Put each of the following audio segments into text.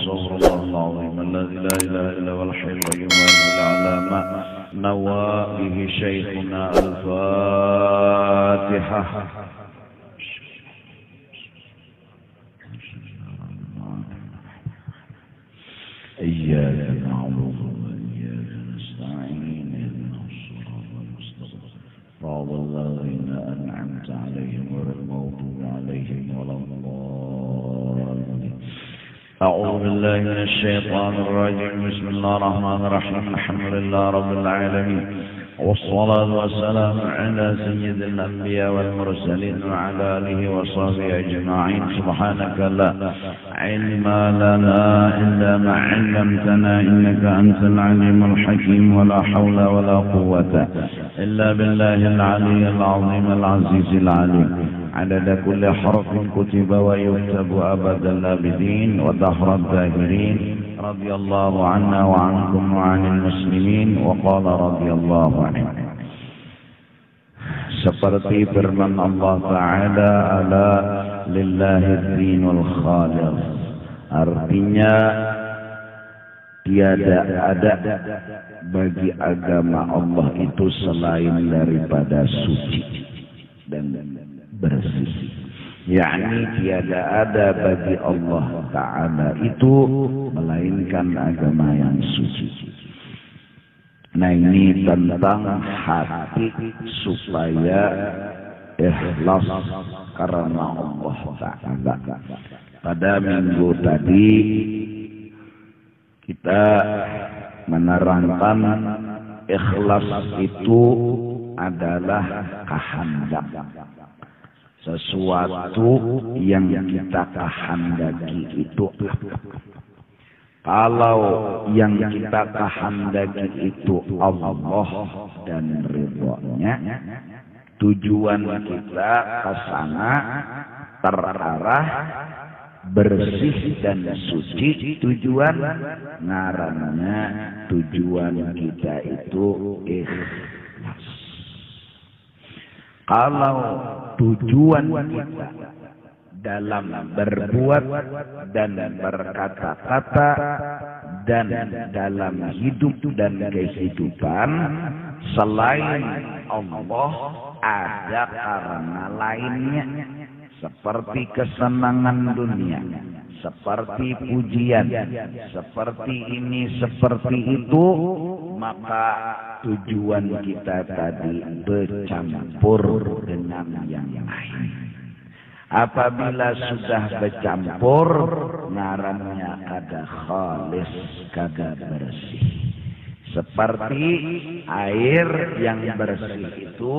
واستغفر الله العظيم الذي لا إله إلا هو الحي القيوم على ما نوى به شيخنا. الفاتحة. إياك نعبد وإياك نستعين اهدنا الصراط المستقيم صراط الذين أنعمت عليهم غير المغضوب عليهم ولا الضالين. أعوذ بالله من الشيطان الرجيم. بسم الله الرحمن الرحيم. الحمد لله رب العالمين والصلاة والسلام على سيد الأنبياء والمرسلين وعلى آله وصحبه أجمعين. سبحانك لا علم لنا إلا ما علمتنا إنك أنت العليم الحكيم ولا حول ولا قوة إلا بالله العلي العظيم العزيز العليم. عدد كل حرف كتب ويكتب أبد الآبدين ودهر الداهرين. رضي الله عنا وعنكم وعن المسلمين. وقال رضي الله عنه. Seperti firman Allah Ta'ala, ala lillahi dinul khalis. Artinya tiada ada bagi agama Allah itu selain daripada suci dan bersih. yakni tiada ada bagi Allah Ta'ala itu melainkan agama yang suci. Nah, ini tentang hati supaya ikhlas karena Allah Ta'ala. Pada minggu tadi kita menerangkan ikhlas itu adalah kehendak, sesuatu yang kita kehendaki itu. Kalau yang kita kehendaki itu Allah dan ridhonya, tujuan kita ke sana terarah bersih dan suci. Tujuan ngarannya tujuan kita itu ikhlas. Kalau tujuan kita dalam berbuat dan berkata-kata dan dalam hidup dan kehidupan selain Allah ada karena lainnya, seperti kesenangan dunia, seperti pujian, seperti ini, seperti itu, maka tujuan kita tadi bercampur dengan yang lain. Apabila sudah bercampur, ngarannya kada khalis, kada bersih. Seperti air yang bersih itu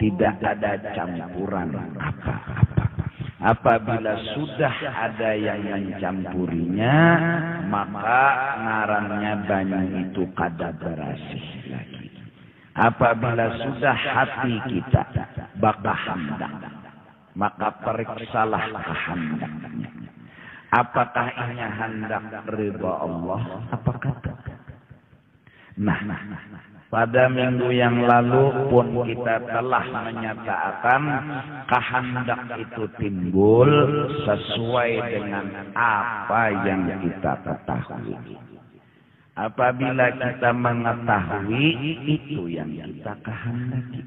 tidak ada campuran apa-apa. Apabila sudah ada yang mencampurinya, maka ngarannya banyak itu kada bersih lagi. Apabila sudah hati kita berkehendak, maka periksalah kehendaknya. Apakah ini hendak ridha Allah? Apakah tidak? Nah, pada minggu yang lalu pun kita telah menyatakan kehendak itu timbul sesuai dengan apa yang kita ketahui. Apabila kita mengetahui, itu yang kita kehendaki.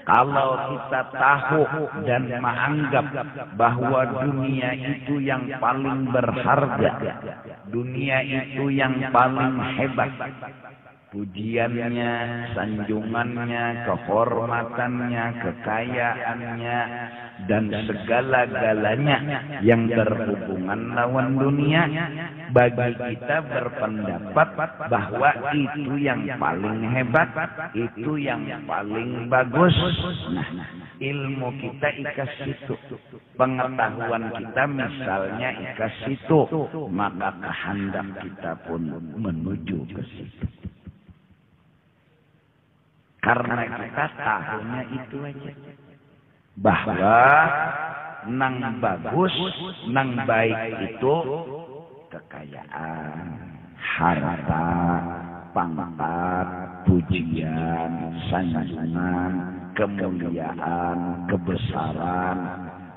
Kalau kita tahu dan menganggap bahwa dunia itu yang paling berharga, dunia itu yang paling hebat, pujiannya, sanjungannya, kehormatannya, kekayaannya, dan segala-galanya yang berhubungan lawan dunia, bagi kita berpendapat bahwa itu yang paling hebat, itu yang paling bagus. Nah, ilmu kita ikas situ, pengetahuan kita misalnya ikas situ, maka kehendak kita pun menuju ke situ. Karena kita tahunya itu aja, bahwa nang bagus, nang baik itu kekayaan, harta, pangkat, pujian, sanjungan, kemuliaan, kebesaran.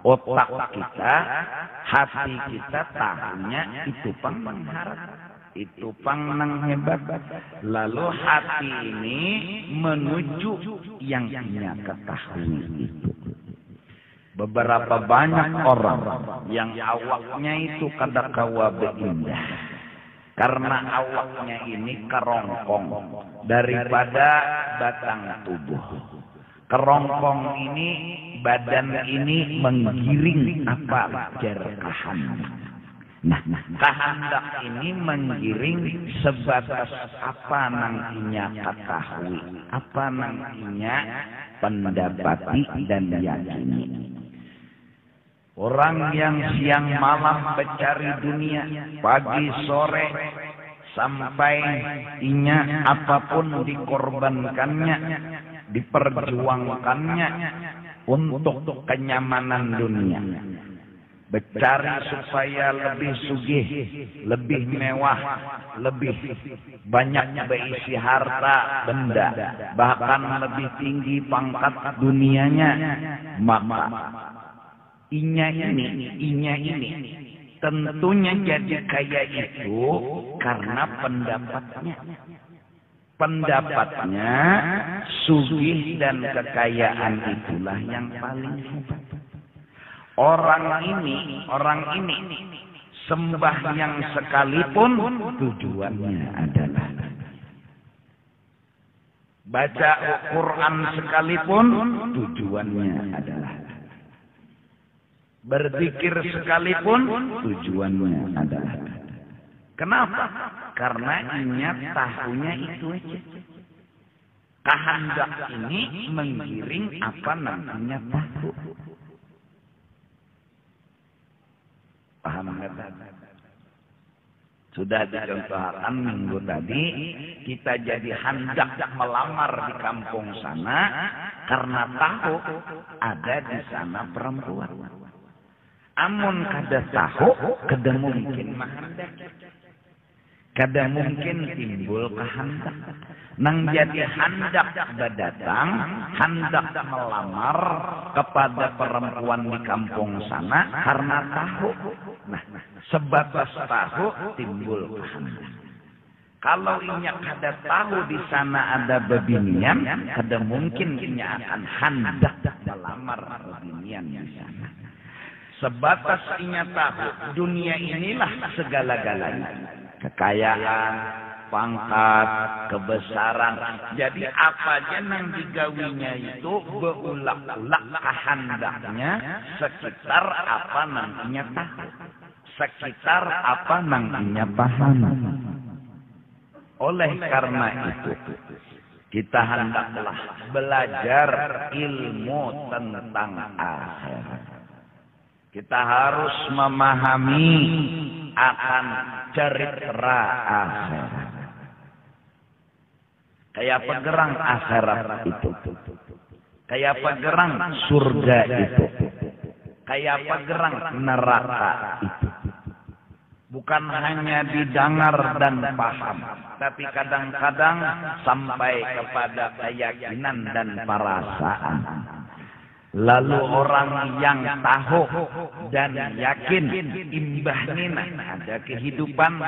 Otak kita hati kita tahunya itu pang mengharap, itu pang nang hebat. Lalu hati ini menuju yang ia ketahui itu. Beberapa banyak orang yang awaknya itu kada kawa beindah, karena awaknya ini kerongkong daripada batang tubuh. Kerongkong ini, badan ini menggiring apa jar kehendak. Nah, kehendak ini menggiring sebatas apa nang inya ketahui, apa nang inya pendapati dan yakini. Orang yang siang malam mencari dunia, pagi sore sampai inya apapun dikorbankannya, diperjuangkannya untuk kenyamanan dunia. Mencari supaya lebih sugih, lebih mewah, lebih banyak berisi harta benda, bahkan lebih tinggi pangkat dunianya. Maka inya ini tentunya jadi kaya itu karena pendapatnya sugih dan kekayaan itulah yang paling hebat. Orang ini sembahyang sekalipun tujuannya adalah, baca Quran sekalipun tujuannya adalah, berzikir sekalipun tujuannya adalah. Kenapa? Karena inya tahunya itu aja. Kehendak ini menggiring apa namanya tahu. Paham nggak? Sudah dicontohkan minggu tadi, kita jadi hendak melamar di kampung sana karena tahu ada di sana perempuan. Amun kada tahu, kada mungkin menghendak, kada mungkin timbul kehendak. Nang jadi hendak berdatang, hendak melamar kepada perempuan di kampung sana karena tahu. Nah, sebatas tahu timbul kehendak. Kalau inya kada tahu di sana ada bebinian, kada mungkin inya akan hendak melamar bebinian di sana. Sebatas inya tahu dunia inilah segala-galanya. Kekayaan, pangkat, kebesaran. Jadi apa aja yang digawinya itu beulak-ulak kehendaknya sekitar apa namanya tahu. Sekitar apa namanya paham. Oleh karena itu, kita hendaklah belajar ilmu tentang akhirat. Kita harus memahami akan cerita akhirat. Kayak pegerang akhirat itu. Kayak pegerang surga itu. Kayak pegerang neraka itu. Bukan hanya didengar dan paham, tapi kadang-kadang sampai kepada keyakinan dan perasaan. Lalu orang yang tahu dan yakin imbahnya ada kehidupan,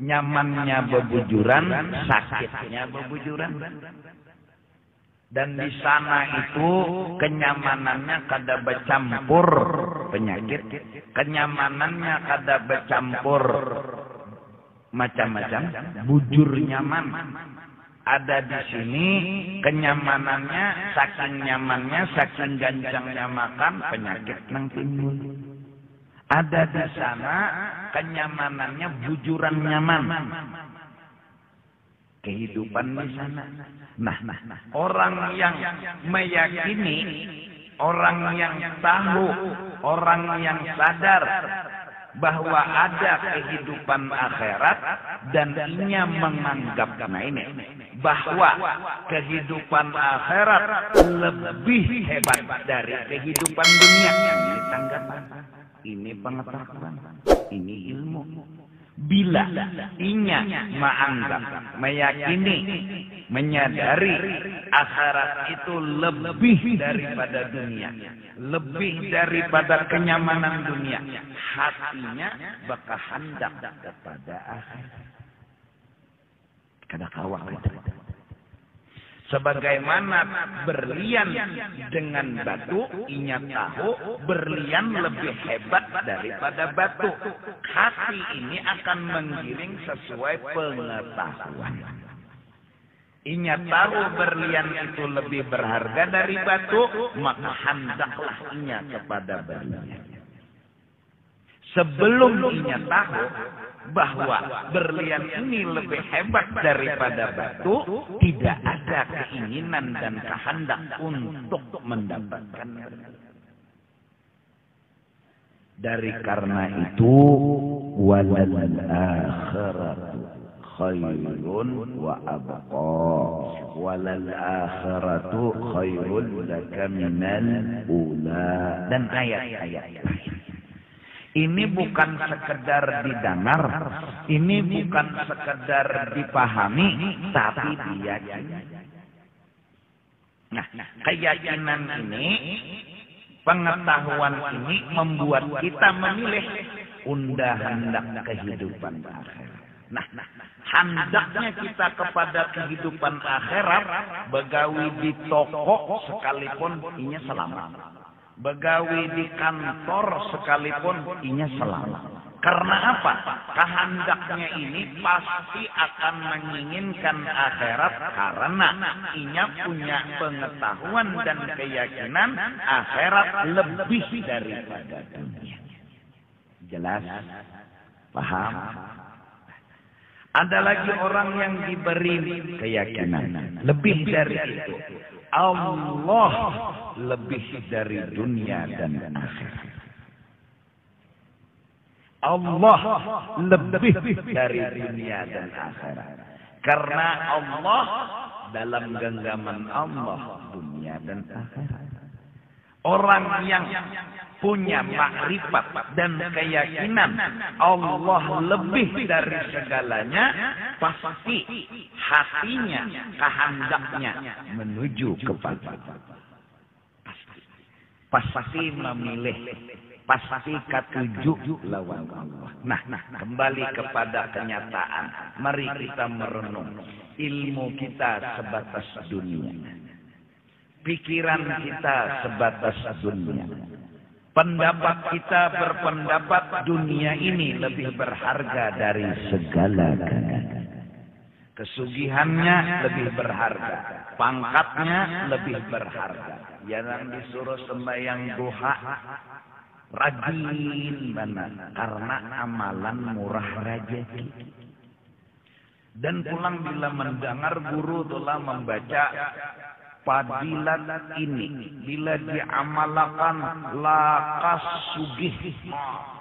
nyamannya bebujuran, sakitnya bebujuran. Dan di sana itu kenyamanannya kada bercampur penyakit, kenyamanannya kada bercampur macam-macam, bujur nyaman. Ada di sini kenyamanannya, saking nyamannya, saking gancangnya makan, penyakit nang timbul. Ada di sana kenyamanannya, bujuran nyaman. Kehidupan di sana. Nah, orang yang meyakini, orang yang tahu, orang yang sadar bahwa ada kehidupan akhirat dan inya menganggap bahwa kehidupan akhirat lebih hebat dari kehidupan dunia. Ini tanggapan, ini pengetahuan, ini ilmu. Bila inya menganggap, meyakini, menyadari akhirat itu lebih daripada dunia, lebih daripada kenyamanan dunia, hatinya bakal hendak kepada akhirat. Kada kawal itu. Sebagaimana berlian dengan batu, inya tahu berlian lebih hebat daripada batu. Hati ini akan menggiring sesuai pengetahuan. Inya tahu berlian itu lebih berharga dari batu, maka hendaklah inya kepada berlian. Sebelum inya tahu bahwa berlian ini lebih hebat daripada batu, tidak ada keinginan dan kehendak untuk mendapatkan. Dari karena itu, walal akhiratu khairun wa abqa, walal akhiratu khairun laka minal ula, dan ayat-ayat lain. Ini bukan sekedar didengar, ini bukan sekedar dipahami, tapi diyakini. Nah, keyakinan ini, pengetahuan ini membuat kita memilih hendak kehidupan akhirat. Nah, hendaknya kita kepada kehidupan akhirat, begawi di toko sekalipun inya selamat. Begawi di kantor sekalipun inya selamat. Karena apa? Kehendaknya ini pasti akan menginginkan akhirat karena inya punya pengetahuan dan keyakinan akhirat lebih daripada dunia. Jelas? Paham? Ada lagi orang yang diberi keyakinan lebih dari itu. Allah lebih dari dunia dan akhirat. Allah lebih dari dunia dan akhirat. Karena Allah dalam genggaman Allah dunia dan akhirat. Orang yang punya makrifat dan keyakinan Allah lebih dari segalanya, pasti hatinya, kehendaknya menuju kepada, pasti memilih, pasti ketujuh lawan Allah. Nah, kembali kepada kenyataan. Mari kita merenung. Ilmu kita sebatas dunia. Pikiran kita sebatas dunia. Pendapat kita berpendapat dunia ini lebih berharga dari segala-galanya. Kesugihannya lebih berharga, pangkatnya lebih berharga. Jangan disuruh sembahyang duha rajin benar, karena amalan murah rezeki. Dan pulang bila mendengar guru telah membaca fadilat ini, bila diamalkan lakas sugih,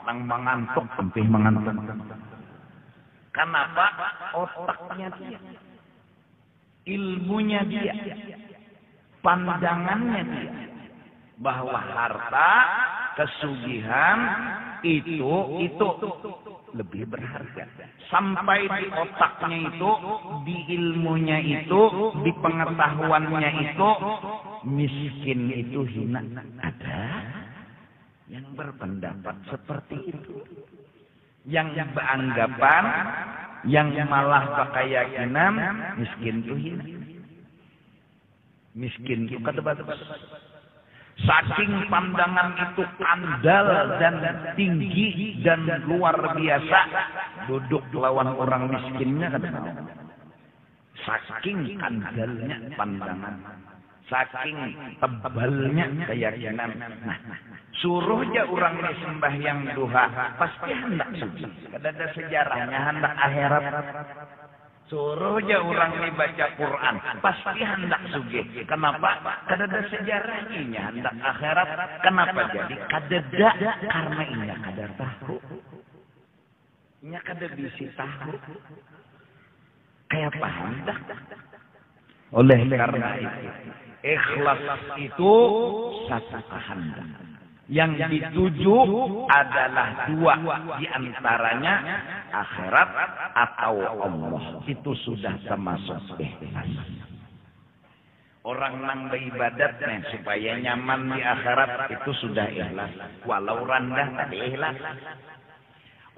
nang mengantuk, tempih mengantuk. Kenapa? Otaknya dia, ilmunya dia, pandangannya dia, bahwa harta, kesugihan itu lebih berharga. Sampai di otaknya itu, di ilmunya itu, di pengetahuannya itu, miskin itu hina. Ada yang berpendapat seperti itu. Yang beranggapan, yang malah berkeyakinan, miskin itu hina. Miskin itu kadebas. Saking pandangan itu andal dan tinggi dan luar biasa, duduk lawan orang miskinnya kan. Saking andalnya pandangan, saking tebalnya keyakinan. Nah, suruh aja orang ini sembahyang duha, pasti hendak suci. Ada sejarahnya hendak akhirat. Suruh aja orang ini baca Quran, pasti hendak sugih. Kenapa? Kadada sejarahnya hendak akhirat. Kenapa jadi kadada? Karena inya kadar tahu. Inya kadar bisi tahu. Kayak paham dah. Oleh karena itu, ikhlas itu satu kehendak. Yang dituju adalah dua, di antaranya akhirat atau Allah. Itu sudah termasuk ikhlas. Orang nang beribadatnya supaya nyaman di akhirat itu sudah ikhlas. Walau rendah tapi ikhlas.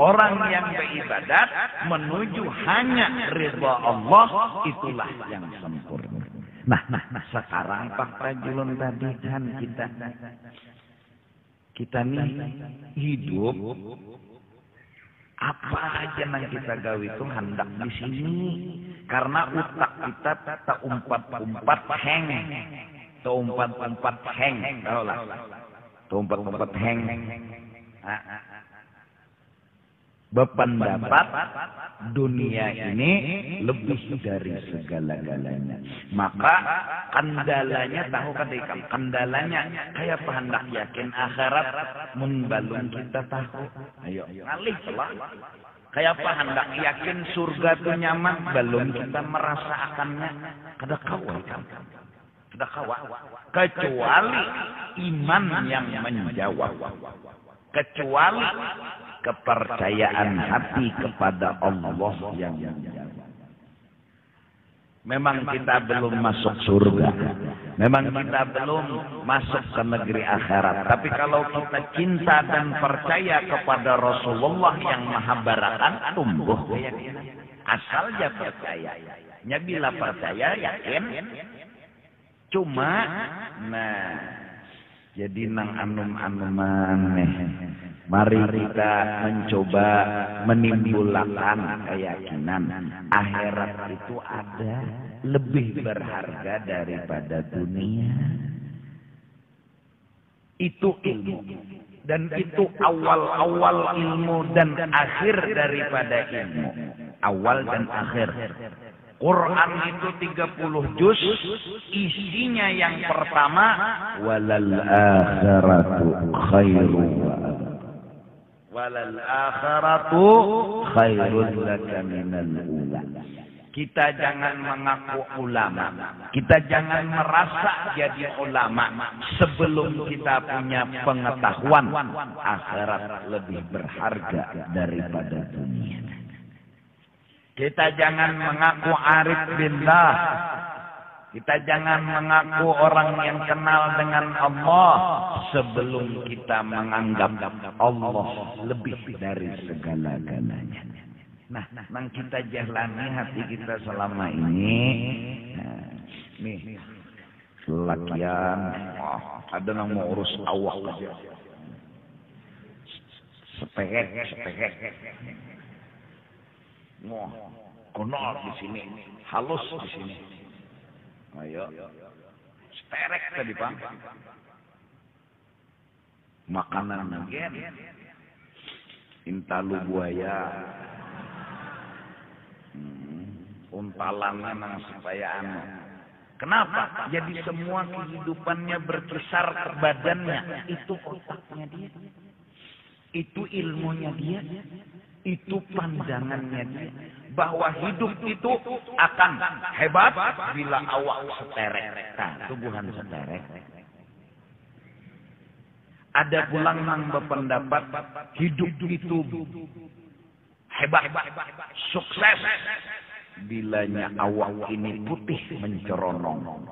Orang yang beribadat menuju hanya ridha Allah, itulah yang sempurna. Nah, sekarang Pak Rajulun tadi kan kita nih hidup apa aja yang kita gawe itu hendak di sini. Karena utak kita tak umpat-umpat heng. Umpat-umpat heng. Tahu lah. Umpat-umpat heng. Berpendapat dunia ini lebih dari segala-galanya. Maka kendalanya, tahu kan ikam, kendalanya kayak apa hendak yakin akhirat membalun kita tahu. Ayo ngalih lah. Kayak apa hendak yakin surga itu nyaman belum kita merasakannya. Kada kawa ikam. Kada kawa. Kecuali iman yang menjawab. Kecuali kepercayaan hati kepada Allah yang menjawab. Memang kita belum masuk surga. Memang kita belum masuk ke negeri akhirat. Tapi kalau kita cinta dan percaya kepada Rasulullah yang maha barakan, tumbuh keyakinan. Asal ya percaya. Ya bila percaya, yakin. Cuma, jadi nang anum-anuman nih. Mari kita mencoba menimbulkan keyakinan akhirat itu ada, lebih berharga daripada dunia. Itu ilmu. Dan itu awal-awal ilmu dan akhir daripada ilmu. Awal dan akhir. Quran itu 30 juz, isinya yang pertama walal akhiratu khairu walal akhiratu khairul laka minal ula. Kita jangan mengaku ulama, kita jangan merasa jadi ulama sebelum kita punya pengetahuan akhirat lebih berharga daripada dunia. Kita jangan mengaku arif billah. Kita jangan mengaku orang yang kenal dengan Allah sebelum kita menganggap Allah lebih dari segala-galanya. Nah, nang kita jalani hati kita selama ini. Nih, latihan. Ada yang mau urus awak aja. Sepek. Wah, konor di sini, halus di sini. Ayo, sterek tadi Pak. Makanan nagen, intalu buaya, untalannya nang supaya Kenapa? Jadi semua kehidupannya berkisar ke badannya. Itu otaknya dia, itu ilmunya dia. Itu pandangannya dia, bahwa hidup itu akan hebat bila awak seterek. Nah, tubuhan seterek. Ada pulang yang berpendapat hidup itu hebat, sukses bilanya awak ini putih menceronong.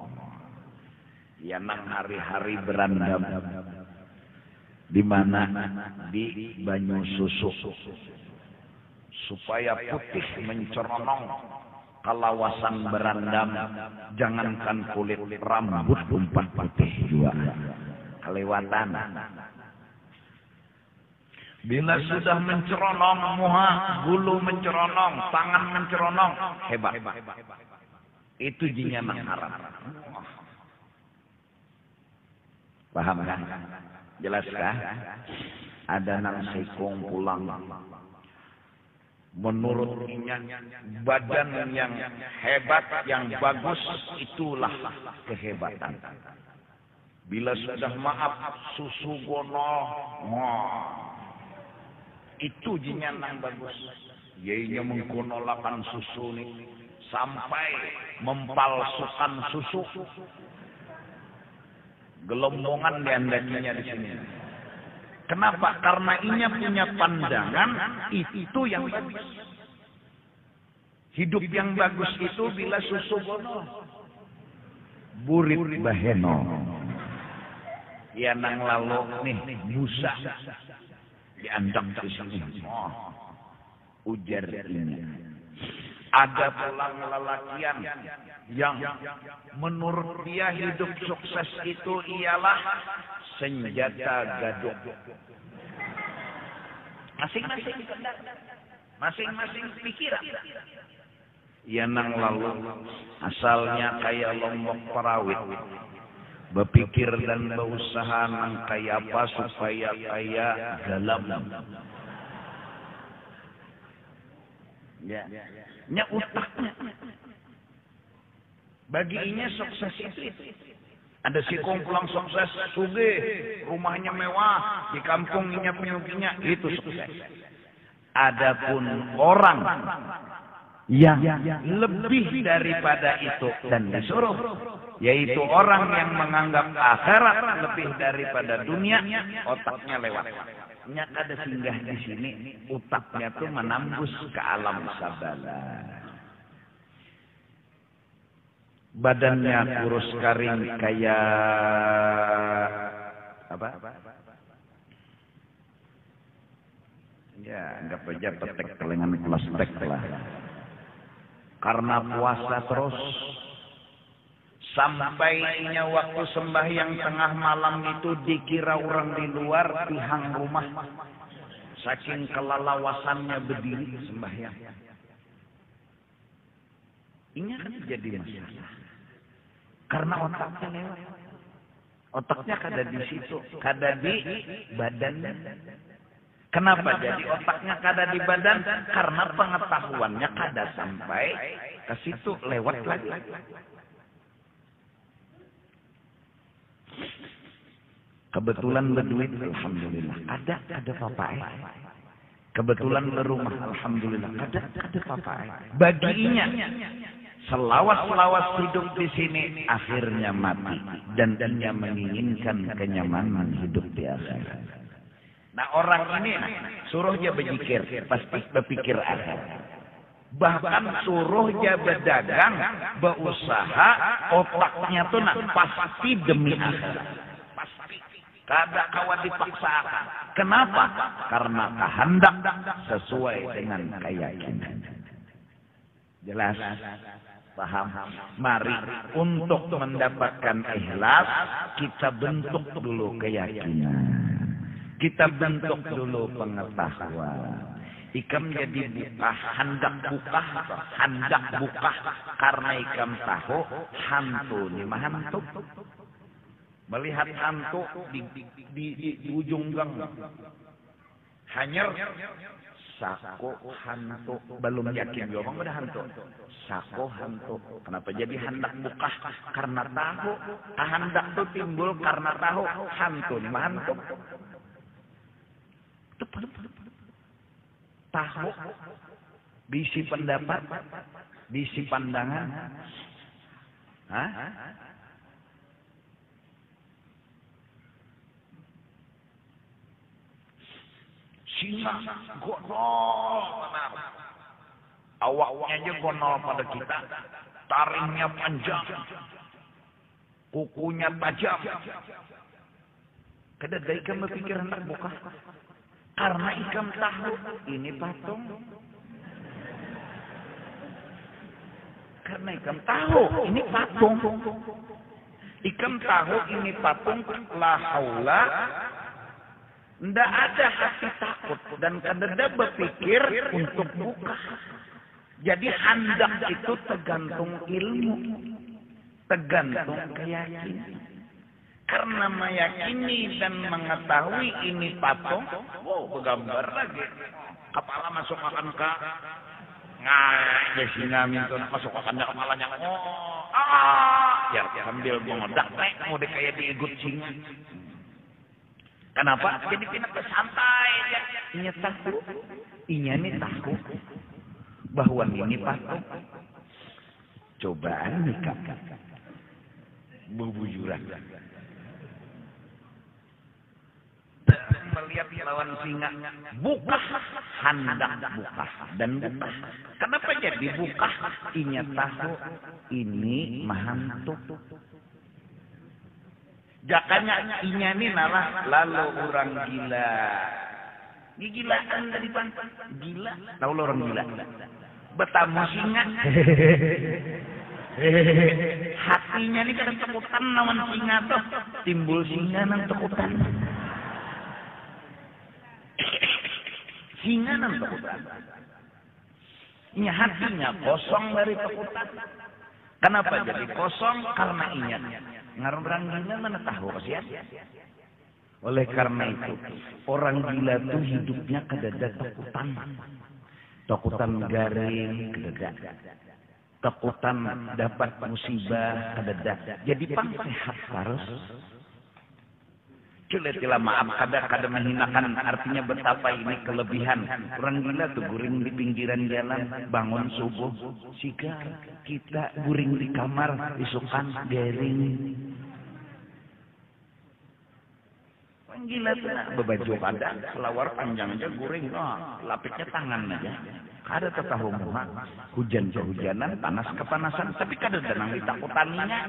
Ya nang hari-hari berandam di mana di banyu susu. Supaya putih menceronong, kalawasan berandam, jangankan kulit, rambut umpat putih juga kelewatan. Bila sudah menceronong muha, bulu menceronong, tangan menceronong, hebat. Itu jinya nang haram. Paham kan? Jelaskah? Ada nang sekong pulang. Menurutnya badan yang hebat, yang bagus, itulah kehebatan. Bila sudah maaf susu gono, itu jinya nang bagus. Yainya mengkonolakan susu ini sampai mempalsukan susu. Gelombongan diandakinya di sini. Kenapa? Karena inya punya pandangan itu yang bagus. Hidup yang bagus itu bila susu bono, burit baheno. Ya nang lalu nih busa diandang ke sini. Ujar ini. Ada pula lelakian yang menurut dia hidup sukses itu ialah senjata gaduk. Masing-masing pikiran. Ya nang lalu asalnya kayak lombok perawit, berpikir dan berusaha nang kayak apa supaya kaya dalam. Ya, utaknya. Baginya sukses itu. Ada si kumpulan sukses, sugih, rumahnya mewah, di kampungnya punya itu sukses. Adapun orang yang lebih daripada itu dan disuruh, yaitu orang yang menganggap akhirat lebih daripada dunia, otaknya lewat. Nya ada singgah di sini, otaknya tuh menembus ke alam sabala. Badannya kurus kering kayak apa? Ya, anggap aja petek telengan plastik lah. Karena puasa terus sampainya waktu sembahyang tengah malam itu dikira orang di luar pihang rumah. Saking kelalawasannya berdiri sembahyang. Ini kan jadi masalah. Karena otaknya lewat. Otaknya kada di situ, kada di badannya. Kenapa jadi otaknya kada di badan? Karena pengetahuannya kada sampai ke situ, lewat lagi. Kebetulan berduit, alhamdulillah. Ada papai. Kebetulan berumah, alhamdulillah. Ada papai. Baginya selawas hidup di sini akhirnya mati dan dia menginginkan kenyamanan hidup di akhirat. Nah orang ini suruh dia berzikir, pasti berpikir akhirat. Bahkan suruh dia berdagang, berusaha, otaknya tuh pasti demi akhirat. Pasti. Kada kawan dipaksakan. Kenapa? Karena kehendak sesuai dengan keyakinan. Jelas? Paham? Mari untuk mendapatkan ikhlas kita bentuk dulu keyakinan. Kita bentuk dulu pengetahuan. Ikam jadi buka, hendak buka karena ikam tahu hantu ni hantu. Melihat hantu di ujung gang. Hanya sako hantu, belum yakin orang udah hantu. Sako hantu. Kenapa jadi hendak buka? Karena tahu. Hendak itu timbul karena tahu hantu ni hantu. Tahu, bisi pendapat, bisi pandangan, singa gonol benar, awaknya aja gonol pada kita, taringnya panjang, kukunya tajam, kadang ikam berpikir hendak buka. Karena ikam tahu ini patung. Karena ikam tahu ini patung. Ikam tahu ini patung, la haula. Ndak ada hati takut dan kadang berpikir untuk buka. Jadi hendak itu tergantung ilmu, tergantung keyakinan. Karena meyakini dan mengetahui ini patung, bergambar lagi. Kepala masuk makan ke ngajak singa minta masuk makan kepalanya. Ya sambil mengodak, mau kayak diigut singa. Kenapa? Jadi pindah santai ya. Inya tahu, inya nih tahu bahwa ini patung. Cobaan nikah, bubujuran. melihat lawan singa, buka hendak buka dan buka. Kenapa jadi buka? Inya tahu ini mahantu. Jakanya inya ini narah lalu orang gila. Gilaan dari pantai. Gila. Tahu lo orang gila? Bertamu singa. Hatinya ini kadang takutan lawan singa tuh. Timbul singa nang takutan. Singa nang takutan. Ini hatinya kosong dari takutan. Kenapa jadi kosong? Karena ingat. Ngarang gila mana tahu kasihan. Oleh karena itu, orang gila itu hidupnya kadada takutan. Takutan garing, kadada. Takutan dapat musibah, kadada. Jadi pangsehat harus. Cila maaf, kada menghinakan, artinya betapa ini kelebihan. Orang gila tuh guring di pinggiran jalan, bangun subuh, sigar. Kita guring di kamar, isukan, garing. Orang gila tuh bebaju kada, selawar panjang aja guring, lapiknya tangan aja. Kada tetahu muha, hujan kehujanan, panas kepanasan, tapi kada tenang ditakutaninya.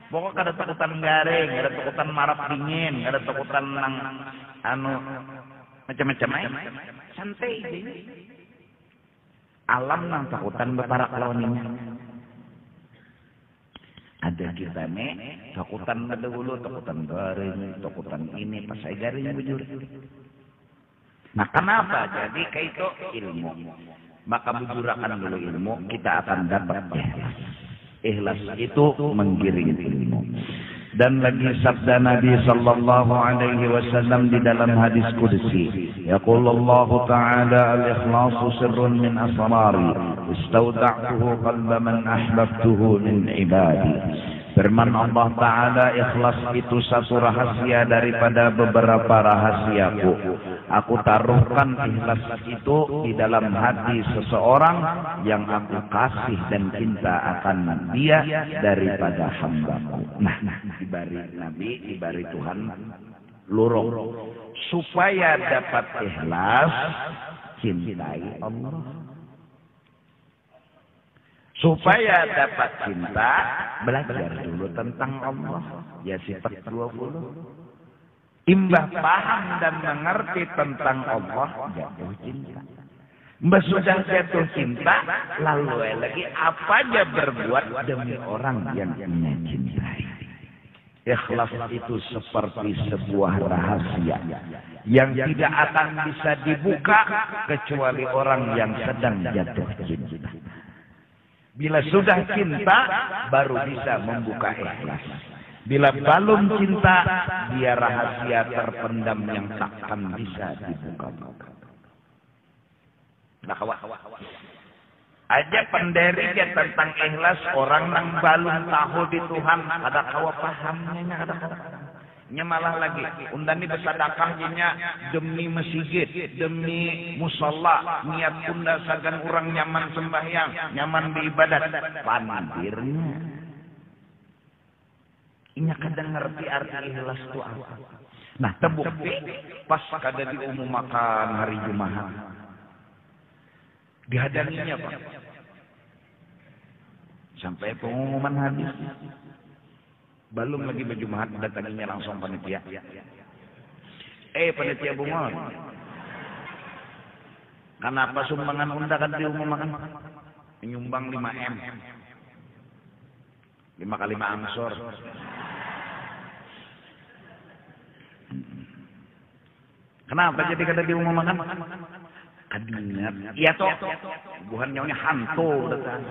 Pokok kada takutan garing, kada takutan marap dingin, kada takutan nang macam-macam aja. Santai aja. Alam nang takutan berparak lawannya. Ada kita takutan dahulu, takutan garing, takutan ini, pas saya garing bujur. Nah kenapa? Jadi kayak itu ilmu. Maka bujurakan dulu ilmu, kita akan dapat ikhlas. Ikhlas itu menggiring ilmu. Dan lagi sabda Nabi sallallahu alaihi wasallam di dalam hadis qudsi, yaqulullahu ta'ala al-ikhlasu sirrun min asrari istawda'tuhu qalba man ahbabtuhu min ibadi. Firman Allah Ta'ala, ikhlas itu satu rahasia daripada beberapa rahasiaku. Aku taruhkan ikhlas itu di dalam hati seseorang yang aku kasih dan cinta akan dia daripada hambaku. Nah, dibari Nabi, dibari Tuhan, lurung. Supaya dapat ikhlas, cintai Allah. Supaya dapat cinta, belajar dulu tentang Allah. Ya sifat 20. Imbah paham dan mengerti tentang Allah, jatuh cinta. Mbah sudah jatuh cinta, lalu lagi apa aja berbuat demi orang yang ia cintai. Ikhlas itu seperti sebuah rahasia yang tidak akan bisa dibuka kecuali orang yang sedang jatuh cinta. Bila sudah cinta, baru bisa membuka ikhlas. Bila belum cinta, dia rahasia terpendam yang takkan bisa dibuka. Nah, aja penderi dia tentang ikhlas, orang yang belum tahu di Tuhan, ada kawa pahamnya, ada kawa. Nya malah lagi undani bersedekah nya demi masjid, demi musalla, niat unda sagan orang nyaman sembahyang, nyaman beribadat, pandirnya. Inya kadang ngerti arti ikhlas itu apa. Nah, terbukti pas kada diumumkan hari Jumat. Dihadaninya, Pak. Sampai pengumuman hadis. Belum lagi berjumaat, datanginya langsung panitia. Panitia bunga. Kenapa sumbangan unda kan diumumkan? Menyumbang 5M. 5 kali 5 angsor. Kenapa jadi kada diumumkan? Kadingat. Iya toh. Bukan nyawanya hantu datang.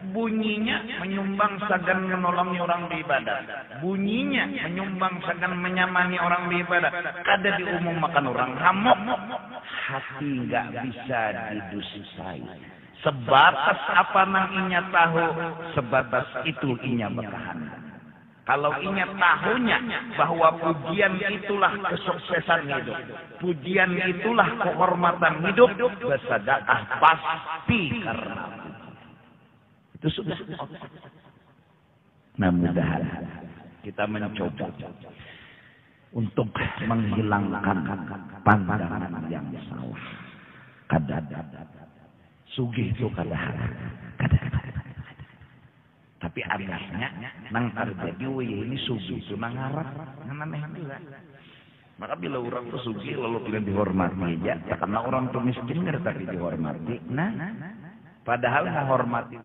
Bunyinya menyumbang sagan menolongi orang beribadah. Bunyinya menyumbang sagan menyamani orang beribadah. Kada diumumkan orang hamok. Hati nggak bisa didusai. Sebatas apa nang inya tahu, sebatas itu inya bertahan. Kalau inya tahunya bahwa pujian itulah kesuksesan hidup, pujian itulah kehormatan hidup, bersedekah pasti karena itu sudah. Nah, mudah-mudahan kita mencoba untuk menghilangkan pandangan yang salah. Sugih itu tapi anaknya nang terjadi ini sugih itu nang harap aneh juga. Maka bila orang tuh sugih lalu tidak dihormati aja, karena orang tuh miskin tapi dihormati. Nah, padahal menghormati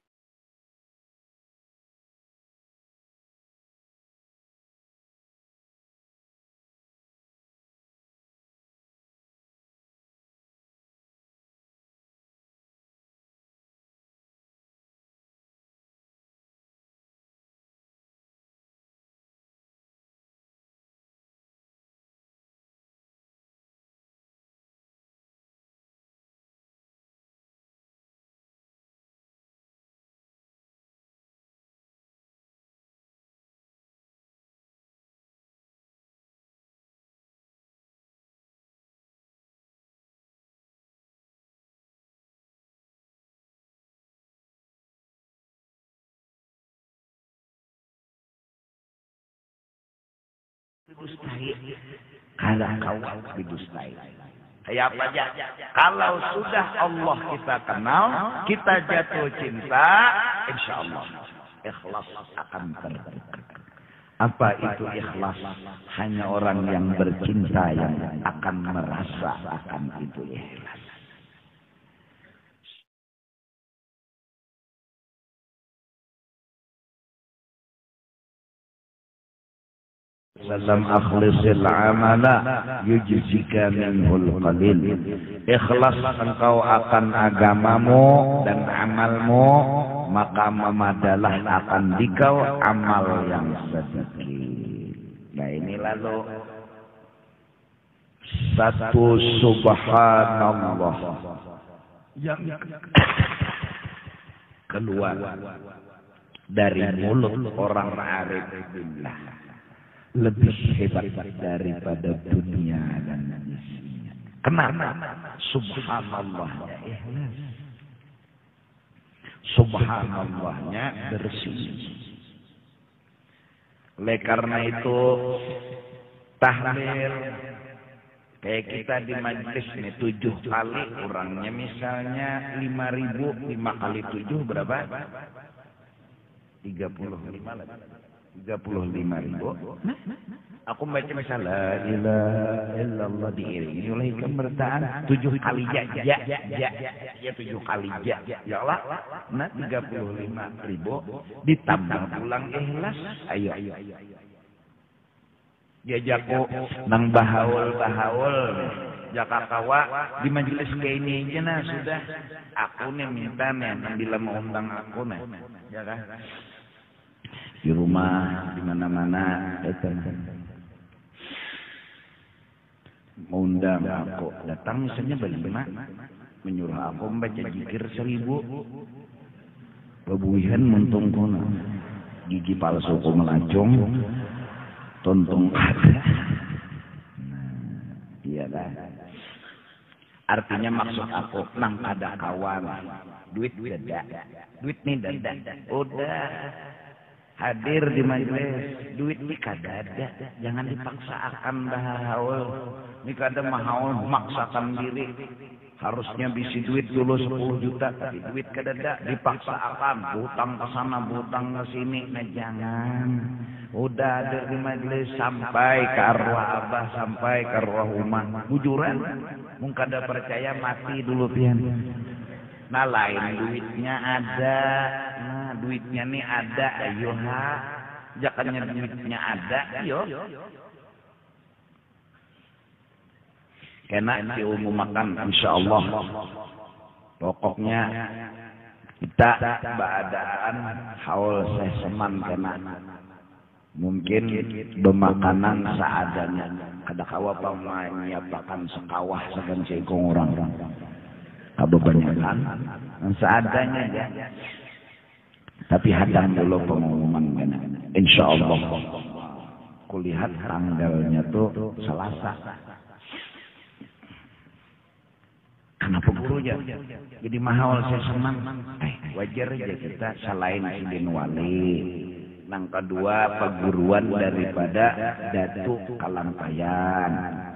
didustai, kalau kau didustai. Kayak apa aja? Kalau sudah Allah kita kenal, kita jatuh cinta, insya Allah ikhlas akan terdekat. Apa itu ikhlas? Hanya orang yang bercinta yang akan merasa akan itu ikhlas. Salam akhlisil amala yujzika minhul qalil. Ikhlas engkau akan agamamu dan amalmu, maka memadalah akan dikau amal yang sedikit. Nah ini lalu satu subhanallah yang keluar dari mulut orang arif billah lebih hebat daripada dunia dan isinya. Kenapa? Subhanallahnya ikhlas. Subhanallahnya bersih. Oleh karena itu tahlil kayak kita di majelis nih 7 kali orangnya misalnya 5.000, 5 kali 7 berapa? 35 lagi. 35.000. Aku baca misalnya la ilaha illallah diiringi oleh kemertaan 7 kali ya 7 kali ya Allah. Nah 35.000 ditambah pulang ikhlas. Ayo. Diajaku nang bahaul Jakartawa di majelis kayak ini aja nah sudah. Aku nih minta nih bila mau undang aku nih. Ya kan? Di rumah di mana-mana mengundang aku datang misalnya berlima menyuruh aku membaca zikir 1000 bebuihan muntung kono gigi palsu ku melacung tontung ada. Iya dah artinya maksud aku nang ada kawan duit nih dada udah hadir di majelis, duit ini kadada, jangan dipaksakan bahaul. Ini kada mahaul, maksakan diri. Harusnya bisi duit dulu 10 juta, tapi duit kadada dipaksakan, butang ke sana, butang ke sini, nah jangan. Udah hadir di majelis sampai ke arwah abah, sampai ke arwah umah. Bujuran, mungkin kada percaya mati dulu pian. Nah lain duitnya ada, nah duitnya nih ada, ayo ha, jakannya duitnya ada, ayo. Kena diumumkan insya Allah. Pokoknya kita keadaan haul seseman kena. Mungkin bemakanan seadanya. Kada kawa menyiapkan sekawah segan seikong orang-orang. Kebanyakan seadanya ya. Tapi hadang dulu pengumuman kena. Insya Allah. Kulihat tanggalnya tuh Selasa. Kenapa gurunya? Jadi mahal saya senang. Wajar aja kita selain Sidin Wali. Yang kedua, perguruan daripada Datu Kalampayan.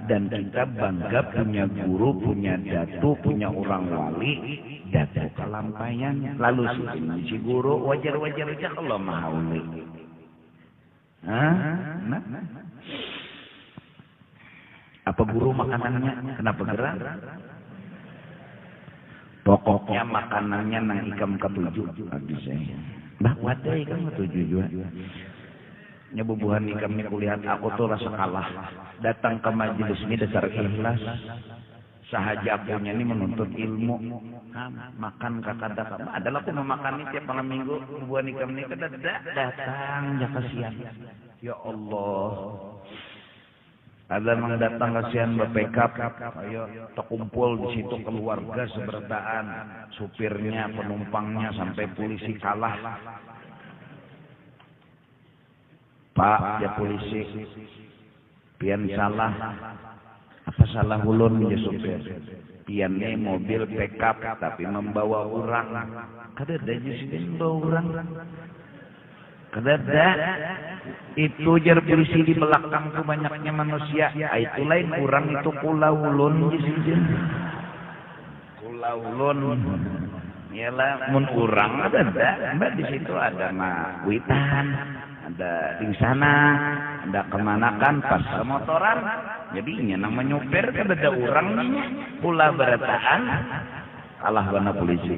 Dan kita bangga punya guru, punya datu, punya orang wali, Datu Kalampayan. Lalu si guru wajar-wajar aja kalau mahauli. Nah. Apa guru makanannya? Kenapa gerak? Pokoknya makanannya nang ikam ketujuh. Habis saya. Bah wadai kan ketujuh juga. Nyebubuhan ikam ini kulihat aku tuh rasa kalah. Datang ke majelis ini dasar ikhlas. Sahaja punya ini menuntut ilmu. Makan kakak datang. Adalah aku memakan ini tiap malam minggu. Bubuhan ikam ini datang. Ya kasihan. Ya Allah. Ada yang datang kasihan berpekap, ayo terkumpul di situ keluarga seberataan, supirnya, penumpangnya sampai polisi kalah. Pak, ya polisi, pian salah, apa salah ulun ya supir? Piannya mobil pickup tapi membawa orang, kada ada jadi membawa orang. Kedada itu jar polisi di belakang tuh banyaknya manusia. Itu lain kurang itu kulaulun di sini. Kulaulun. Ialah mun urang ada. Mbak di situ ada witan, ada di sana, ada kemanakan pas motoran. Jadi nyenang menyupir kedada urangnya. Pula berataan kalah bana polisi.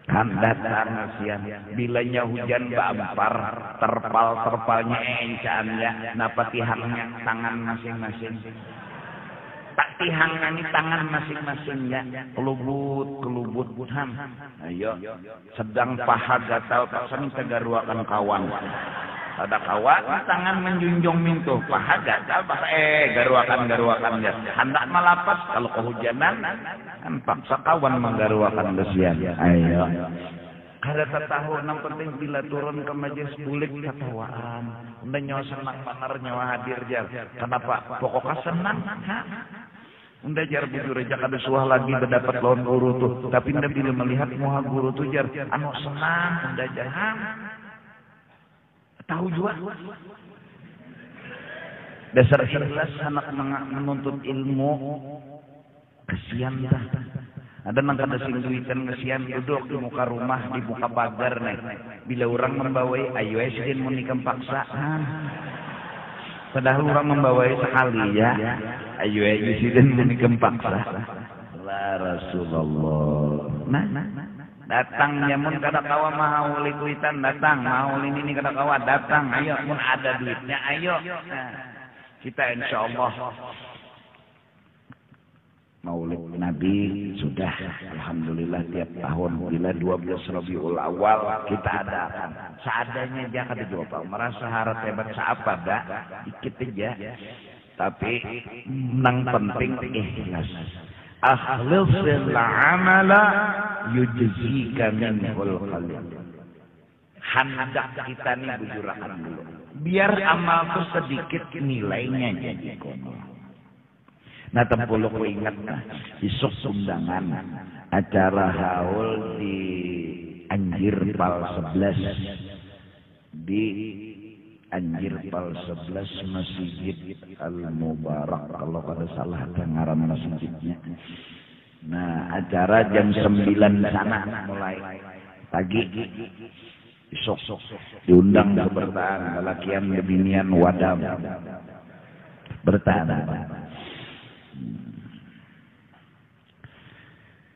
Kan datang siang bilanya hujan bampar terpalnya encaannya napa tihangnya tangan masing-masing tak tihangnya ini tangan masing-masingnya kelubut ham ayo sedang paha gatal pasang tegaruakan kawan ada kawan tangan menjunjung mintuh paha gatal garuakan ya hendak malapas kalau kehujanan kan paksa kawan menggaruakan kesian. Ayo. Kada tahu nang penting bila turun ke majelis bulik ketawaan. Unda nyawa senang panar nyawa hadir jar. Kenapa? Pokoknya senang. Unda jar bujur aja kada suah lagi berdapat lawan guru tuh. Tapi unda bila melihat muha guru tuh jar anu senang unda jar. Tahu juga. Dasar ikhlas anak menuntut ilmu. Kesian dah. Ada nang kada sing duitan kesian duduk di muka rumah, di muka pagar nih. Bila orang membawai ayo sidin mun nikam paksa. Padahal orang membawai sekali ya. Ayo sidin mun nikam paksa. La Rasulullah. Nah. Datang mun kada kawa mahauli duitan datang, mahauli ini kada kawa datang. Ayo mun ada duitnya ayo. Kita insyaallah Maulid Nabi sudah alhamdulillah tiap tahun bila 12 Rabiul Awal kita adakan. Seadanya aja kada jawab. Merasa harap hebat seapa dah dikit aja. Tapi nang penting ikhlas. Akhlisil amala yujzika minhul qalil. Hendak kita nih bujurakan dulu. Biar amal tuh sedikit nilainya jadi kono. Nah tempuluh ku ingat isuk undangan acara haul di Anjir Pal 11 di Anjir Pal 11 Masjid Al Mubarak kalau kada salah ngaran masjidnya. Nah acara jam 9 sana mulai pagi isuk diundang ke bertahan lelakian binian wadam bertahan.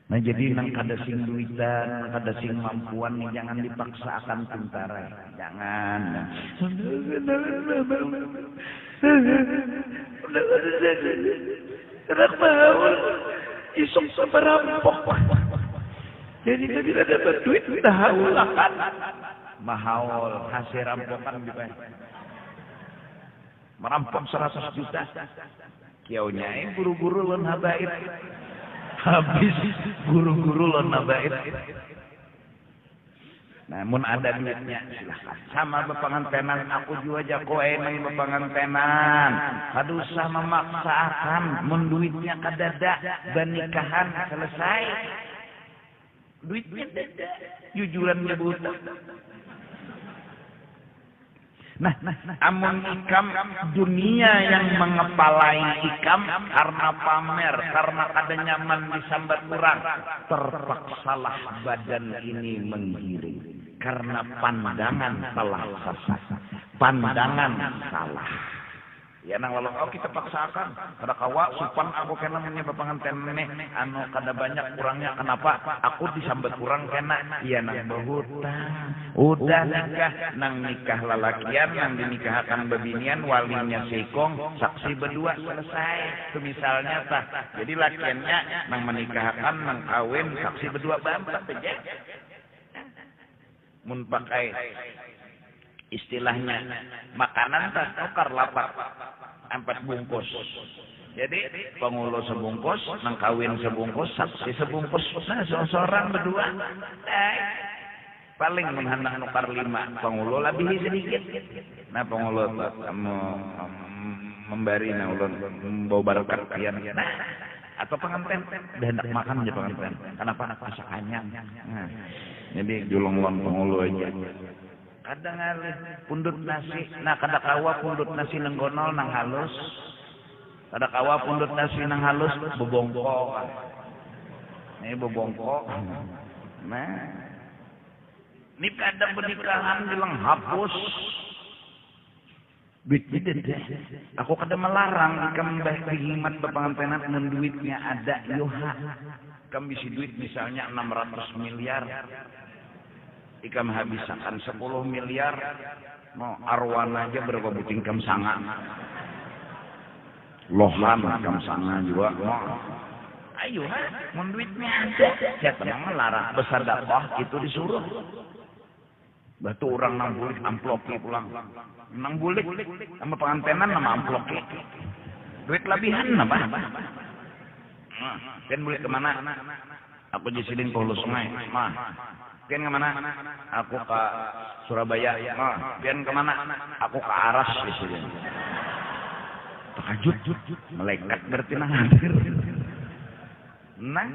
Nah jadi nang kada sing duitan, kada sing mampuan nih jangan dipaksakan tentara. Jangan. Kerak mau isok seperampok. Jadi bila dapat duit kita haulakan. Mahaul hasil rampokan gitu. Merampok 100 juta. Kiaunya guru-guru lon habaib. Habis guru-guru lon habaib. Namun ada duitnya silahkan. Sama bepangantenan aku juga jago eneng bepangantenan. Kada usah memaksakan. Mun duitnya kadada dan nikahan selesai. Duitnya beda, jujurannya buta. Nah, amun ikam dunia yang mengepalai ikam karena pamer, karena ada nyaman disambat kurang, terpaksalah badan ini menggiring karena pandangan telah sesat, pandangan salah. Ya nang walau kita paksakan kada kawa supan aku kena menyebab pengantin neh anu kada banyak kurangnya kenapa aku disambat kurang kena iya nang berhutang udah nikah nang nikah lalakian nang dinikahkan bebinian walinya sikong saksi berdua selesai itu misalnya tah jadi lakiannya nang menikahkan nang kawin saksi berdua bampat aja mun pakai istilahnya makanan tak tukar lapar 4 bungkus. Jadi pengulo sebungkus, nang kawin sebungkus, saksi sebungkus. Nah, seorang berdua, paling menghanang nukar 5. Pengulo lebih sedikit. Nah, pengulo memberi nah ulun membawa berkat kian. Nah, atau pengantin dah hendak makan aja pengantin. Kenapa anak masak anyang? Nah, jadi julung-julung pengulo aja. Kadang ngalih pundut nasi, nah kada kawa pundut nasi nang gonol nang halus, kada kawa pundut nasi nang halus bebongkok, ini bebongkok, nah, ini kadang pernikahan bilang hapus, duit deh, aku kada melarang ikam berhimat berpengantinan mun duitnya ada yoha, ikam bisi duit misalnya 600 miliar. Ikam habiskan 10 miliar mau arwana aja berapa buting kam sanga lohan kam sanga juga mau ayo mun duitnya ada siapa yang melarang bersedekah itu disuruh batu orang nang bulik amploki pulang nang bulik sama pengantenan nama amploki duit lebihan apa kan bulik kemana aku jisilin ke hulu sungai mah pian kemana? Aku ke Surabaya. Pian kemana? Aku ke Aras. Terkejut. Malaikat berarti nang hadir. Nah.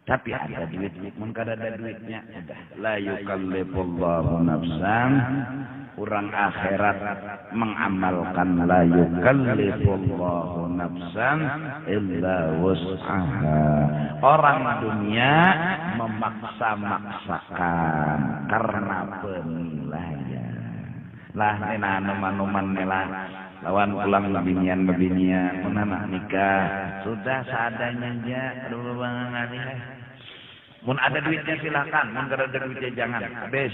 Tapi ada duit. Mun kada ada duitnya. La yukallifullahu nafsan. Orang akhirat mengamalkan la yukallifullahu nafsan illa wus'aha. Orang dunia memaksa-maksakan karena penilaian. Lah nena numan-numan nela lawan pulang bebinian menana nikah sudah seadanya aja aduh banget mun ada duitnya silakan mun kada ada duitnya jangan habis.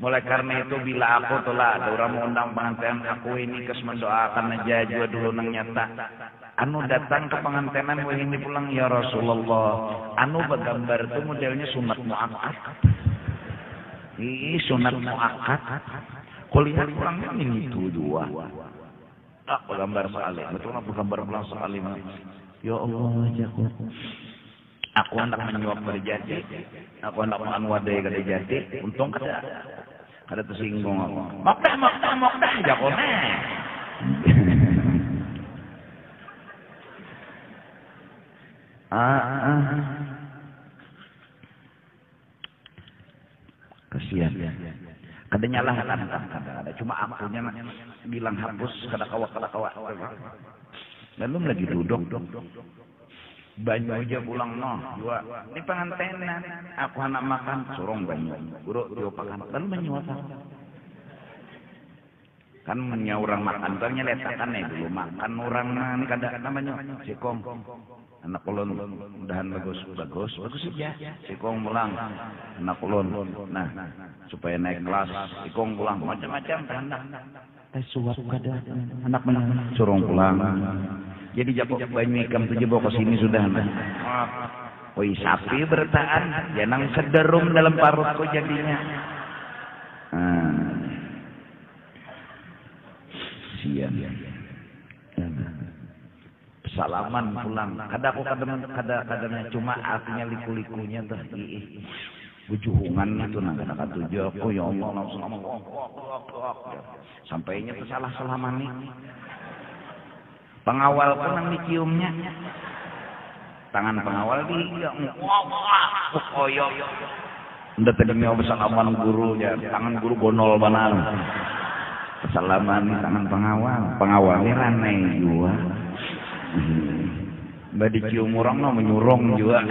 Mulai karena itu bila aku telah ada orang mengundang pengantin aku ini kes mendoakan aja juga dulu nang nyata anu datang ke pengantinan ini pulang ya Rasulullah anu bergambar itu modelnya sunat muakkad sunat muakkad kuliah kurangnya ini itu dua bergambar sekali betul bergambar pulang sekali ya Allah ajaku aku hendak menyuap berjati aku hendak makan wadai kada jati untung kada tersinggung aku mokdah jakone kasihan kada nyalah kada cuma akunya bilang hapus kada kawa lalu lagi duduk banyu aja pulang dua ini pengantinan aku anak makan sorong banyu buruk diopakan lalu menyuap kan menyaurang makan ternyata letakan dulu makan orang ini kada namanya sikong anak ulun udahan bagus aja sikong pulang anak ulun nah supaya naik kelas sikong pulang macam-macam kehendak suap kada anak menang sorong pulang jadi jabok banyu ikam tujuh bawa ke sini sudah. Woi sapi bertahan, jangan sederum dalam parutku jadinya. Sian. Salaman pulang. Kada aku kadang cuma artinya liku-likunya tuh. Bujuhungan itu nang kata tujuh aku ya Allah langsung sampainya tuh salah mani. Pengawal pun nang diciumnya tangan pengawal di wah koyo udah tadi mau bersalaman guru ya tangan guru bonol banan bersalaman tangan pengawalnya ranai juga badi cium orang no menyurung juga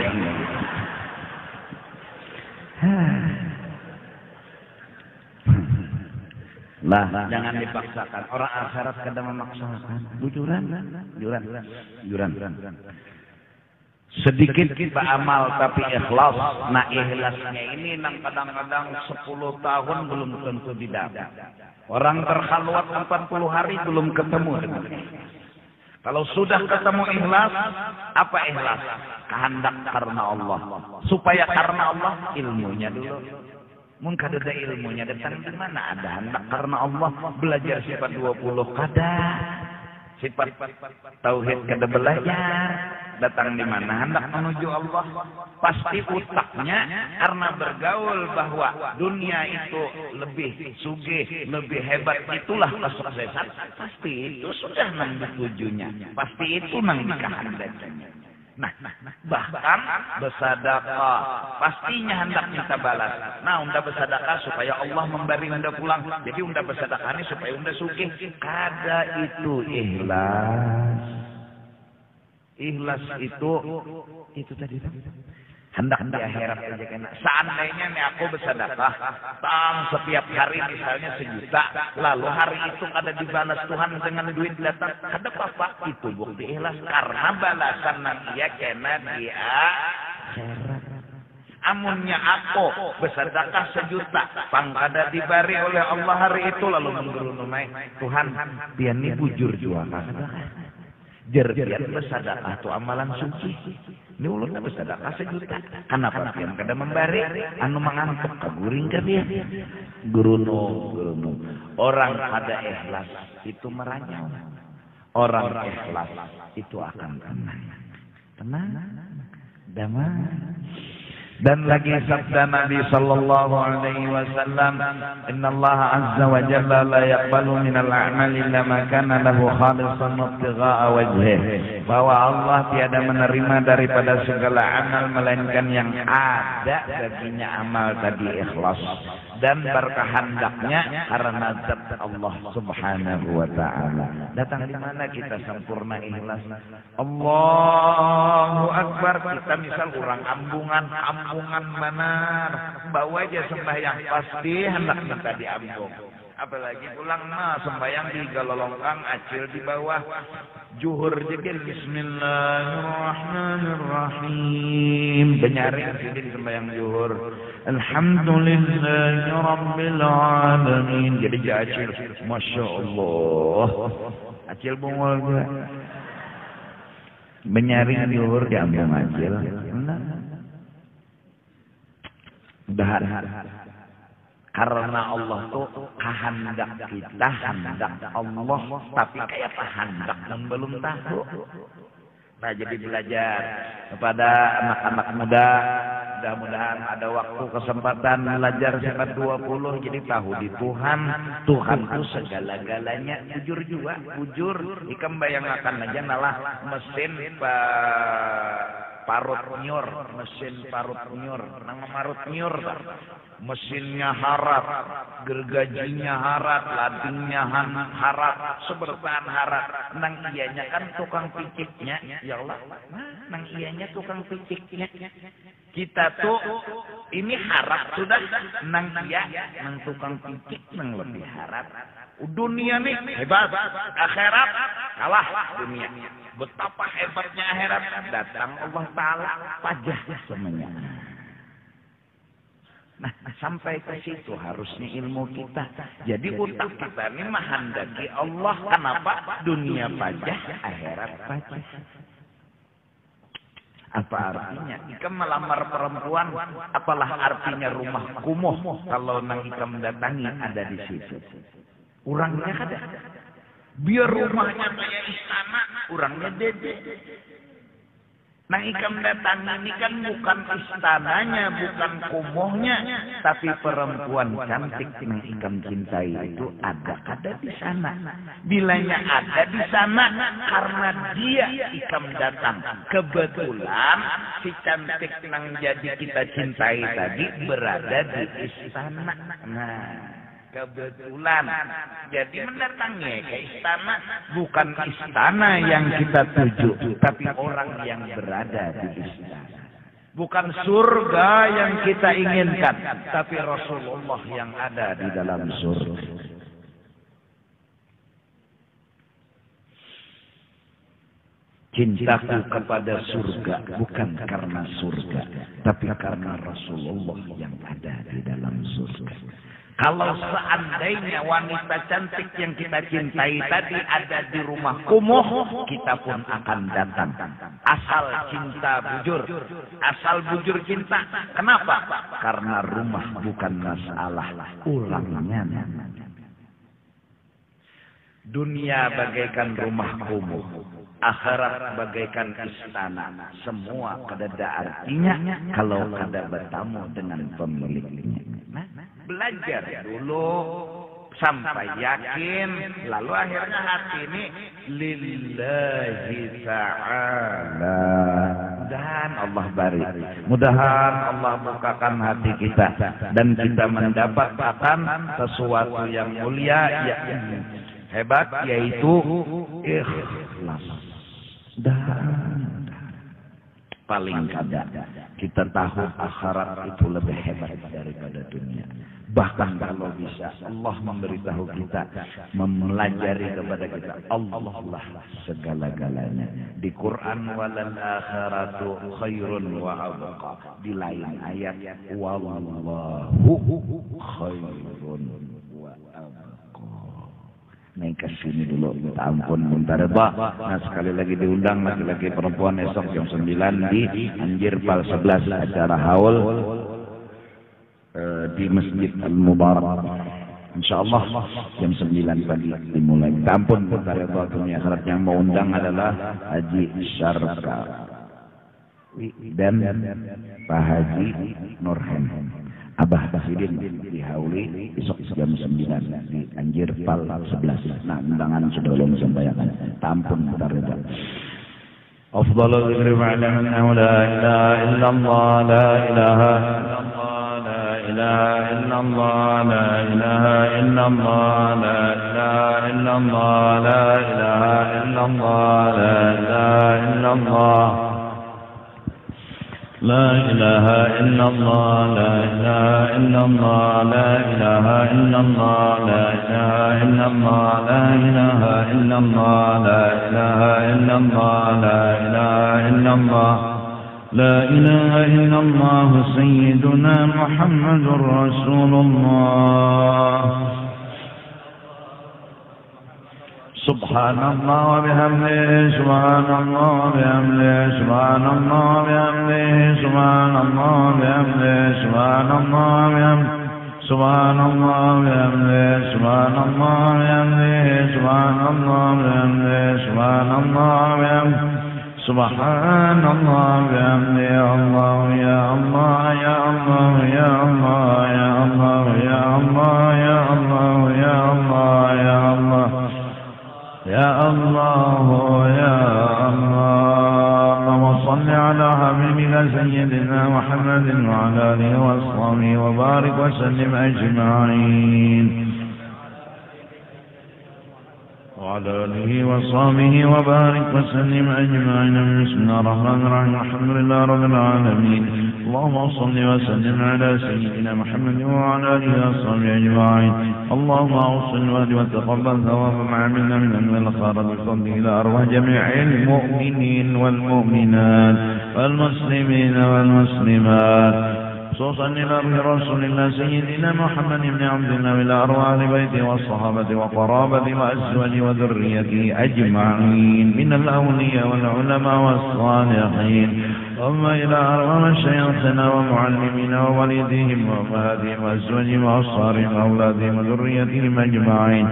lah jangan dipaksakan orang akhirat kadang memaksakan jujuran sedikit beramal tapi ikhlas. Nah ikhlasnya ini kadang-kadang 10 tahun belum tentu didapat. Orang terkhalwat 40 hari belum ketemu dengan kalau sudah ketemu ikhlas, apa ikhlas? Kehendak karena Allah. Supaya karena Allah ilmunya dulu. Mungkin ada ilmunya datang di mana? Ada hendak karena Allah belajar sifat 20 kada. Sifat tauhid kada belajar datang di mana hendak menuju Allah pasti utaknya karena bergaul bahwa dunia itu lebih sugih lebih hebat itulah kesuksesan pasti itu sudah nang ditujunya pasti itu nang dikehendakinya. Nah, bahkan bersedekah pastinya hendak minta balas. Nah, unda bersedekah supaya Allah memberi unda pulang. Jadi unda bersedekah ini supaya unda sugih. Kada itu ikhlas. Ikhlas itu tadi hendak di akhirat aja kena. Seandainya nih aku bersedekah, setiap hari misalnya 1 juta, lalu hari itu ada dibalas Tuhan dengan duit datang, ada apa? Itu bukti ikhlas karena balasan nanti ya kena di akhirat. Amunnya aku bersedekah 1 juta, pangkada diberi oleh Allah hari itu lalu menggerunumai Tuhan, biar ini bujur jual Jerbian bersedekah itu amalan suci. Ini ulun bersedekah 1 juta. Kenapa pian kada memberi? Anu mangantuk kaguring ka dia. Gurunu. Orang kada ikhlas itu meranyau. Orang ikhlas itu akan tenang, damai. Dan lagi sabda Nabi sallallahu alaihi wasallam, "Innallaha azza wa jalla la yaqbalu minal a'mali illa ma kana lahu khalisan ibtigha'a wajhih." Bahwa Allah tiada menerima daripada segala amal melainkan yang ada baginya amal tadi ikhlas dan berkehendaknya karena zat Allah Subhanahu wa taala. Datang di mana kita sempurna ikhlas? Allahu Akbar. Kita misal orang ambungan benar, bawa aja sembahyang pasti hendak minta diambung. Apalagi pulang sembahyang di galolongkang acil di bawah juhur jadi bismillahirrahmanirrahim benyaring jadi sembahyang juhur alhamdulillahirabbil alamin jadi acil masya Allah acil bungol juga benyaring juhur diambung acil udahan karena Allah tuh kehendak kita hendak Allah tapi kayak hendak dan belum tahu. Nah jadi belajar kepada anak-anak muda mudah-mudahan ada waktu kesempatan belajar sifat 20 jadi tahu di Tuhan itu segala-galanya jujur juga jujur ikam bayangkan aja nalah mesin parut nyur mesin parut nyur nama marut nyur mesinnya harat gergajinya harat ladingnya harat sebertaan harat nang ianya kan tukang piciknya ya Allah nang ianya tukang piciknya kita tuh ini harat sudah nang iya nang tukang picik nang lebih harat dunia nih hebat akhirat kalah dunia betapa hebatnya akhirat datang Allah Ta'ala pajah semuanya. Nah sampai ke situ harusnya ilmu kita. Jadi utak kita ini menghendaki Allah. Kenapa? Dunia pajah, akhirat pajah. Apa artinya? Ikam melamar perempuan, apalah artinya rumah kumuh kalau nang ikam mendatangi ada di situ. Orangnya kada. Biar rumahnya kayak istana, orangnya dede. Nah, Ikam datang ini kan bukan istananya, bukan kumuhnya, tapi perempuan cantik yang Ikam cintai itu ada di sana. Bilanya ada di sana karena dia Ikam datang. Kebetulan si cantik yang jadi kita cintai tadi berada di istana. Nah, kebetulan jadi mendatangnya ke istana, bukan istana yang kita tuju, tapi orang yang berada di istana. Bukan surga yang kita inginkan, tapi Rasulullah yang ada di dalam surga. Cintaku kepada surga bukan karena surga, tapi karena Rasulullah yang ada di dalam surga. Kalau seandainya wanita cantik yang kita cintai tadi ada di rumah kumuh, kita pun akan datang. Asal cinta bujur, asal bujur cinta. Kenapa? Karena rumah bukan masalah, ulangnya. Dunia bagaikan rumah kumuh, akhirat bagaikan istana. Semua kada artinya kalau kada bertemu dengan pemiliknya. Belajar dulu sampai yakin, lalu akhirnya hati ini lillahi ta'ala. Mudahan Allah bari, mudahan Allah bukakan hati kita dan kita mendapatkan sesuatu yang mulia, yang hebat, yaitu ikhlas. Dan paling kada kita tahu akhirat itu lebih hebat daripada dunia. Bahkan kalau bisa Allah memberitahu kita, mempelajari kepada kita, Allah lah segala-galanya. Di Quran, walal akhiratu khairun wa abqa. Di lain ayat, wallahu khairun wa abqa. Naik ke sini dulu, minta ampun, minta reda. Nah, sekali lagi diundang laki-laki perempuan esok jam 9 di Anjir Pal 11 acara haul di Masjid Al-Mubarak. InsyaAllah jam 9 pagi dimulai. Minta ampun, minta reda dunia akhirat. Yang mau undang adalah Haji Syarka dan Pak Haji Nurhen. Abah Basidin di Hauli besok jam 9 di Anjir Pal 11. Nah, undangan sudah belum disampaikan. Tampun bentar ya. Afdhalul dzikri ma'laman la ilaha illallah la ilaha illallah la ilaha illallah la ilaha illallah la ilaha illallah la ilaha illallah لا إله إلا الله لا إله إلا الله لا إله إلا الله لا إله إلا الله لا إله إلا الله لا إله إلا الله لا إله إلا الله لا إله إلا الله سيدنا محمد رسول الله سبحان الله وبحمده سبحان الله وبحمده سبحان الله وبحمده سبحان الله وبحمده سبحان الله وبحمده سبحان الله وبحمده سبحان الله وبحمده سبحان الله وبحمده سبحان الله وبحمده سبحان الله وبحمده الله يا الله يا الله يا الله يا الله يا الله يا الله يا الله يا الله يا الله يا الله اللهم صل على حبيبك سيدنا محمد وعلى آله وصحبه وبارك وسلم أجمعين وعلى آله وصحبه وبارك وسلم أجمعين. بسم الله الرحمن الرحيم الحمد لله رب العالمين اللهم صل وسلم على سيدنا محمد وعلى آله وصحبه أجمعين. اللهم أوصل وأهدي وتقبل ثواب ما عملنا من الخير بالفضل إلى أرواح جميع المؤمنين والمؤمنات والمسلمين والمسلمات خصوصا إلى رسول الله سيدنا محمد بن عبد الله وإلى أرواح آل بيته والصحابة وقرابته وأزواجه وذريته أجمعين من الأولياء والعلماء والصالحين. ثم إلى أرواح مشايخنا ومعلمين ووالديهم وأمهاتهم وأزواجهم وأصهارهم وأولادهم وذريتهم أجمعين.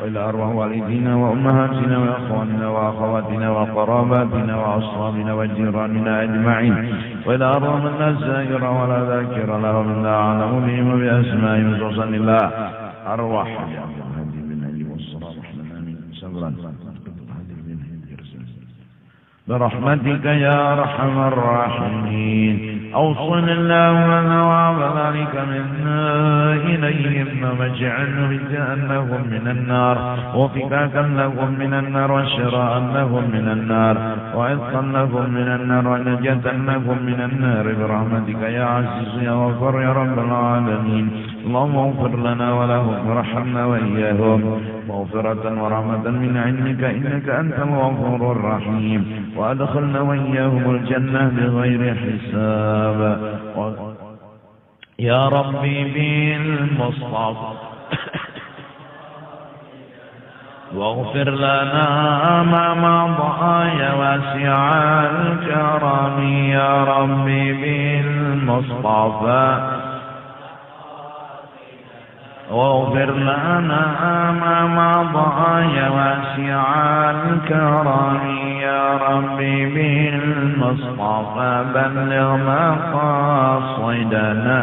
وإلى أرواح والدينا وأمهاتنا وإخواننا وأخواتنا وقراباتنا وأصحابنا وجيراننا أجمعين وإلى أرواح من لا زائر ولا ذاكر لهم إلا أعلم بهم وبأسمائهم وصل الله أرواح برحمتك يا أرحم الراحمين أوصل اللهم ثواب ذلك منا إليهم واجعله جاءنهم من النار وفكاكا لهم من النار وشراء لهم من النار وعتقا لهم من النار ونجاة لهم من النار برحمتك يا عزيز يا غفور يا رب العالمين اللهم اغفر لنا ولهم وارحمنا وإياهم مغفرة ورحمة من عندك إنك أنت الغفور الرحيم وأدخلنا وإياهم الجنة بغير حساب يا ربي بالمصطفى واغفر لنا ما مضى يا واسع الكرم يا ربي بالمصطفى واغفر لنا ما مضى يا واسع الكرم يا ربي بالمصطفى بلغ مقاصدنا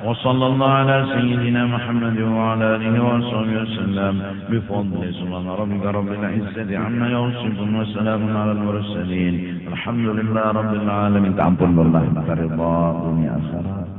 وصلى الله على سيدنا محمد وعلى آله وصحبه وسلم بفضل سبحان ربك رب العزة عما يصفون وسلام على المرسلين الحمد لله رب العالمين. Ampun Allah, rida dunia akhirat.